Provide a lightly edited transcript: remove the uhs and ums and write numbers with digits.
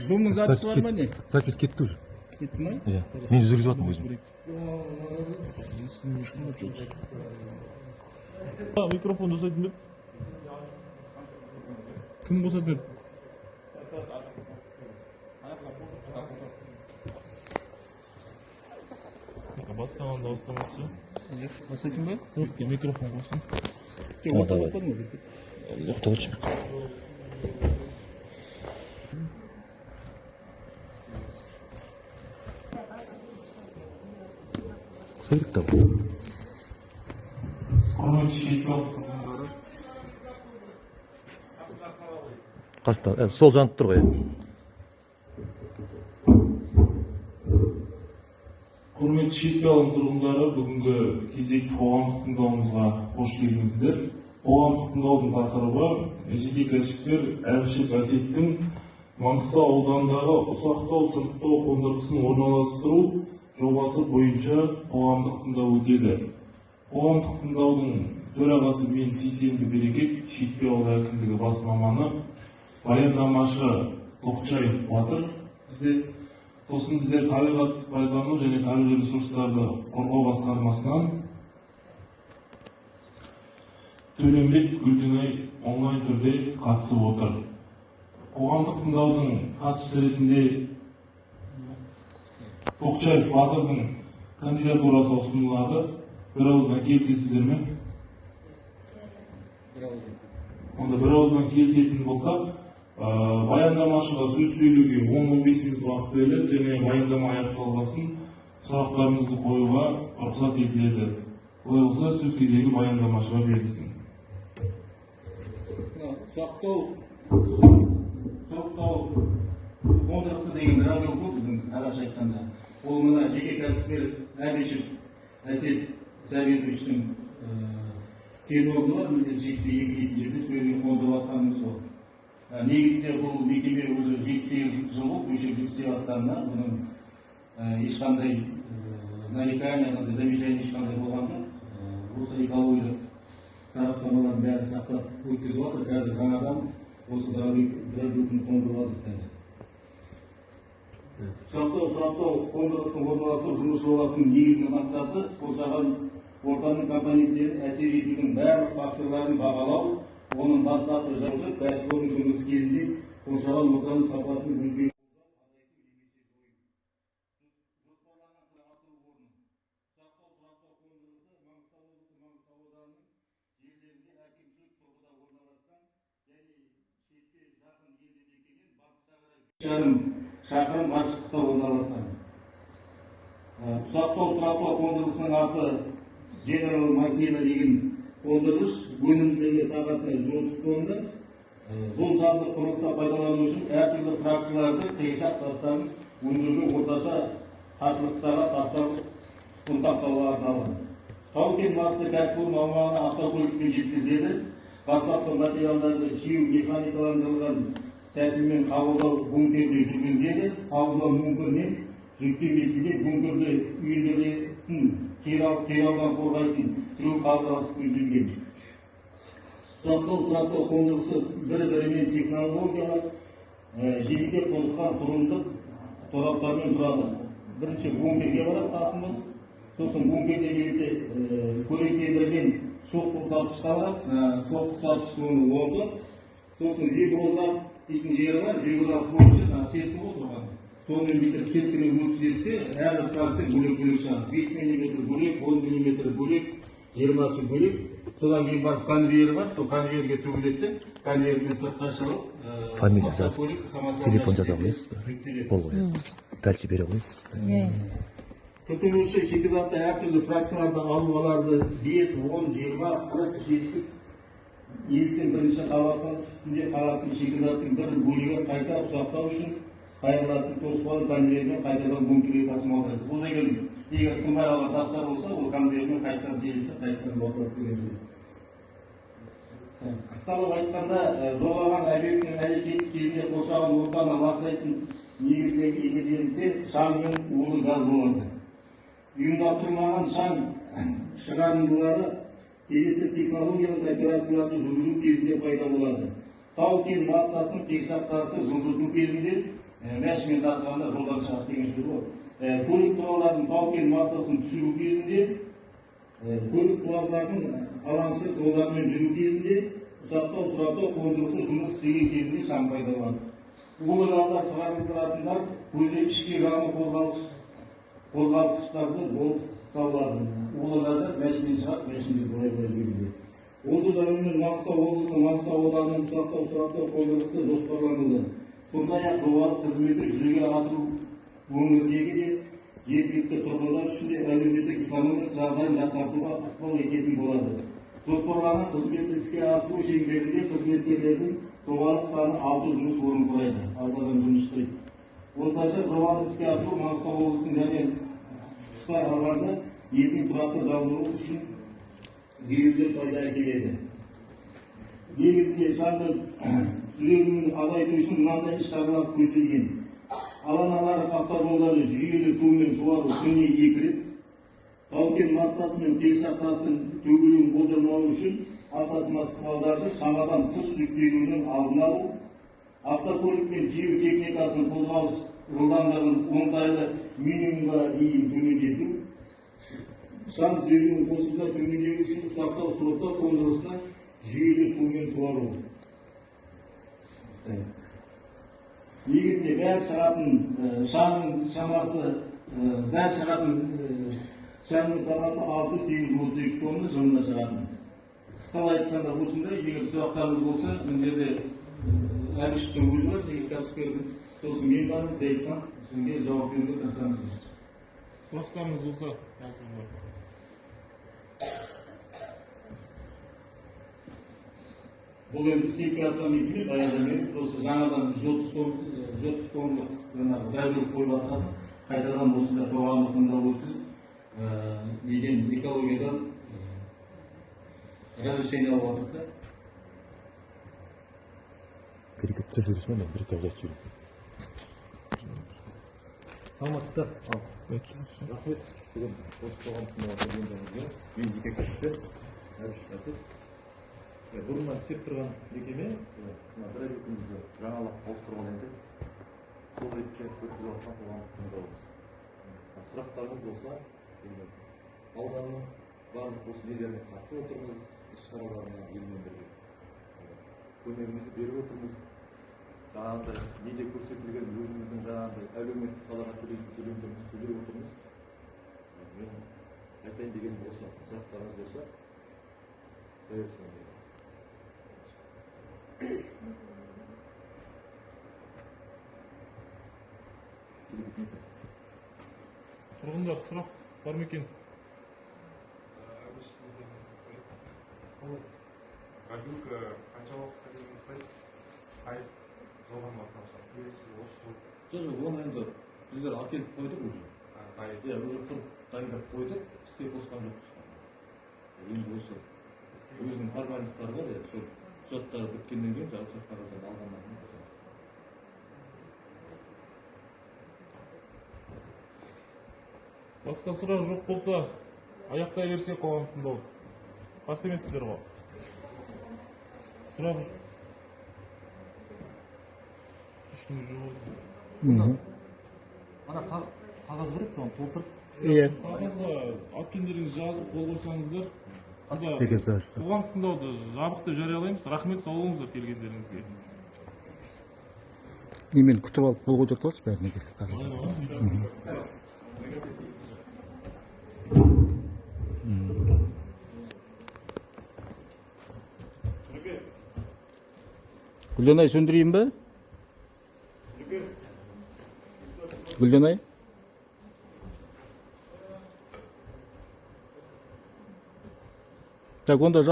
Зумның записи бар ма не? Запись кетті уже. Кетті ма? Иә. Мен жүргізіп жатырмын өзім. Микрофон жасайтын бе? Кім қосатын? Бастағанда бастамасы. Бастайсың ба? Жоқ, микрофон қосын. Давай. Жоқ, толчу. Сырық та бұл. Қастан, сол жанып тұр ғой. Құрметті шетпеалым тұрғындары, бүгінгі кезекті қоғамдық тыңдауымызға қош келдіңіздер. Қоғамдық тыңдаудың тақырыбы жеке кәсіпкер Әлішев Әсеттің Маңғыстау ауданындағы ұсақтау-сұрыптау қондырғысын орналастыру жобасы бойынша қоғамдық тыңдау өтеді. Қоғамдық тыңдаудың төрағасы мен Сейсенбі Берекет, Шетпе ауылы әкімдігі бас маманы, баяндамашы Тоқчаев Батыр, сосын біздер табиғат пайдалану және табиғи ресурстарды қорғау басқармасынан Төлембек Гүлденай онлайн түрде қатысып отыр. Қоғамдық тыңдаудың қатысушы ретінде Тоқчаев Батырдың кандидатурасы ұсынылады. Bir ауыздан келісесіздер ме? Онда бір ауыздан келісетін болсақ, баяндамашыға сөз сөйлеуге 10-15 минут уақыт беріледі және баяндама аяқталғасын сұрақтарыңызды қоюға рұқсат етіледі. Олай болса сөз кезегі баяндамашыға берілсін. Сұрақтау қондырғысы деген радио көп біздің араш айтқанда. Ол мына жеке кәсіпкер Әлішев Әсет Сәбетовичтің терминалды бар, міндет жетті екі жерде сөйлеген қондырып атқанымыз ол. Негізінде бұл мекеме өзі 78 жыл болып, өшіп істеп атқанына, бұның ешқандай нарекания, замечание ешқандай болған жоқ. Осы экологиялық сараптамалардың бәрі сақтап өткізіп жатыр. Қазір жаңадан осы радиотың қондырып жатыр қазір. Сұрақтау қондырғысын орналастыру жұмыс жобасының негізгі мақсаты қоршаған ортаның компоненттерін әсер етудің барлық факторларын бағалау, оның бастапқы жағдайы кәсіпорын жұмысы кезінде қоршаған ортаның сапасын өзгерту. Шақырым қашықтықта орналасқан. Ұсақтау қондырғысының аты General Макина деген қондырғыш өнімділігі сағатына 130 тонна. Бұл жабдық құрылыста пайдалану үшін әртүрлі фракцияларды қиыршақ тастарын өндіруге орташа қаттылықтағы тастар ұнтақтауға арналған. Тау-кен массы кәсіпорын аумағына автокөлікпен жеткізіледі. Бастапқы материалдарды тиеу механикаландырылған тәсілмен қабылдау бункерде жүргізіледі. Қабылдау бункерінен жүктемесінде бункерде үйінділетін қираудан қорғайтын тіреу қабырғасы көзделген. Ұсақтау қондырғысы бір-бірімен технологиялар желіге қосылған құрылымдық тораптармен тұрады. Бірінші бункерге барады тасымыз, сосын бункерде келді көрекендермен соққұсатқышқа барады, соққұсатқышының орды, сосын регулграф дейтін жері бар, регулграф бойынша сеткі отырған. Сонымен бітір сеткімен өткізеді, әрі фракция бөлек шығады. 5 мм бөлек, 10 мм бөлек, 20 бөлек. Содан кейін барып конвейер бар, сол конвейерге төгіледі, конвейермен сыртқа шығып, фамилия жазып, телефон жаза қойсыз ба? Қол қойыңыз. Дальше бере қойсыз. Тұтынушы шикізатты әртүрлі фракцияларды алуларды 5, 10, 20, 40, 70 еліктен бірінші қабаттың үстінде қалатын шикізаттың бір бөлігі қайта ұсақтау үшін қайырлатын тоспалы конвейермен қайтадан бункерге тасымалдайды. Бұл деген егер сынбай қалған тастар болса, ол конвейермен қайтадан желікті қайтадан батырып деген сөз. Қысқалып айтқанда, жолаған объектінің әрекеті кезінде қоршаған ортаны ластайтын негізгі элементтер шаң мен улы газ болады. Ұйымдастырылмаған шаң шығарындылары келесі технологиялық операцияларды жүргізу кезінде пайда болады. Тау-кен массасын қиыршақтасы жылжыту кезінде мәшінмен тасығанда жолдан шығады деген сөз ғой. Көлік құралдарының тау-кен массасын түсіру кезінде, көлік құралдарының алаңсыз жолдармен жүру кезінде ұсақтау сұрақтау қондырғысы жұмыс істеген кезінде шаң пайда болады. Улы газдар шығарылатындар көзі ішкі жану қозғалтқыштарды болып табылады. Улы газдар мәшінен шығады, мәшінен бұлай жүреді. Осы жайымен Маңғыстау облысы Маңғыстау ауданының ұсақтау сұрақтау қондырғысы жоспарланылды. Сондай-ақ жобалық қызметті жүзеге асыру өңірдегі де жергілікті тұрғындар үшін де әлеуметтік экономикалық жағдайын жақсартуға ықпал ететін болады. Жоспарланған қызметті іске асыру шеңберінде қызметкерлердің жобалық саны 6 жұмыс орнын құрайды. 6 адам жұмыс істейді. Осылайша жобаны іске асыру Маңғыстау облысының және тұтас алғанда елдің тұрақты дамуы үшін елеулі пайда әкеледі. Негізінде шаңды жүрегінің азайту үшін мынандай іс-шаралар көзделген. Алаңалар автожолдарды жүйелі сумен суару күніне 2 рет, тау-кен массасы мен тікұшақ тастың төгілуін болдырмау үшін автотасымалдарды шамадан тыс жүктелуінің алдын алу, автокөлік пен жер техникасының қозғалыс жылдамдығын оңтайлы минимумға дейін төмендету, шаң түзелуін қосымша төмендеу үшін ұсақтау сұрақтау қондырғысына жүйелі сумен суару. Негізінде бәрі шығатын шаңның шамасы 632 тонна жылына шығатын. Қысқалай айтқанда осындай, егер сұрақтарыңыз болса, мына жерде Әбіштің өзі бар, жеке кәсіпкердің сосын мен бармын, Бейттан сізге жауап беруге тырысамыз. Сұрақтарыңыз болса, бұл енді істеп жатқан мекеме баяғыдан бері осы жаңадан 130 тонналық дәрілік қойып жатқан қайтадан осындай қоғамдық тыңдау өткізіп деген экологиядан разрешение алып жатырмыз да. Бір-екі сөйлесіп ма, бір-екі айтып жүрейін. Саламатсыздар. Рахмет. Бүгін осы қоғамдық келгендеріңізге мен жеке кәсіпкер Әбіш Қасып. Бұрыннан істеп тұрған мекеме бір ай күнімізді жаңалап ауыстырған енді. Сол ретте өткізіп жатқан қоғамдық тыңдаумыз. Сұрақтарыңыз болса, ауданның барлық осы жерлеріне қатысып отырмыз, іс-шараларына елмен бірге көмегімізді беріп отырмыз. Жаңағындай неде көрсетілген өзіміздің жаңағындай әлеуметтік салаға төлемдерімізді төлеп отырмыз. Мен айтайын деген болса, сұрақтарыңыз болса, қойырсыңыз. тұрғындар сұрақ бар ма екен? Гадюка қанша уақытқа дейін жасайды? Қай жылдан бастап шығады? Келесі жыл, осы жыл. Жоқ, оны енді біздер әкеліп қойдық уже. Иә, уже тұр дайындап қойдық, іске қосқан жоқпыз. Енді осы өзінің формальностьтары бар, сол құжаттары біткеннен кейін рұқсат қағаздарын алғаннан кейін қосады. Басқа сұрақ жоқ болса, аяқтай берсе қоғам тыңдау. Қарсы емессіздер ғой? Сұрақ ешкімде жоқ. Ана қағаз бар еді, соны толтырып. Иә. Қағазға аткендеріңіз жазып қол қойсаңыздар, Екенсіз. қоғам тыңдауды жабық деп жариялаймыз. Рахмет, сау болыңыздар келгендеріңізге. Немен күтіп алып қол қойдыртып алшы бәріне келіп. Гүлденай сөндірейін бе? Гүлденай? Так, онда жап.